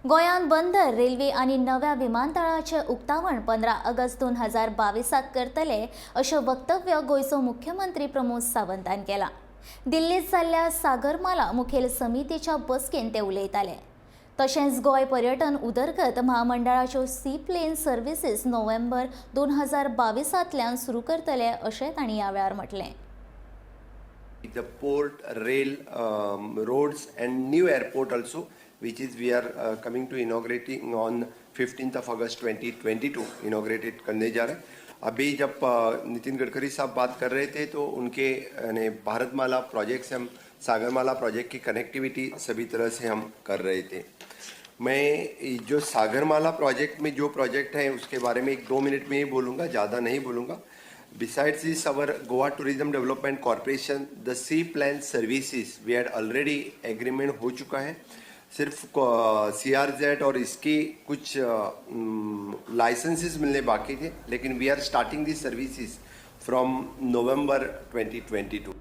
गोंयांत बंदर रेल्वे आनी नव्या विमानतळाचें उक्तावण 15 ऑगस्ट 2022 करतले अशें वक्तव्य गोंयचो मुख्यमंत्री प्रमोद सावंतान केलां। दिल्लीत जाल्ल्या सागरमाला मुखेल समितीच्या बसकेंत ते उलयताले। तशेंच गोंय पर्यटन उदरगत महामंडळाच्यो सी प्लेन सर्विसीस नोव्हेंबर 2022 सुरू करतले अशें तांणी ह्या वेळार म्हटलें। The port, rail, roads and new airport also, which is we are coming to inaugurating on 15th of August 2022 inaugurated करने जा रहे हैं। अभी जब नितिन गडकरी साहब बात कर रहे थे तो उनके भारतमाला प्रोजेक्ट से हम सागरमाला प्रोजेक्ट की कनेक्टिविटी सभी तरह से हम कर रहे थे। मैं जो सागरमाला प्रोजेक्ट में जो प्रोजेक्ट है उसके बारे में 1-2 मिनट में ही बोलूँगा, ज़्यादा नहीं बोलूँगा। Besides this, our Goa Tourism Development Corporation, the sea plan services, we had already agreement हो चुका है। सिर्फ CRZ और इसकी कुछ लाइसेंसेस मिलने बाकी थे, लेकिन we are starting these services from November 2022।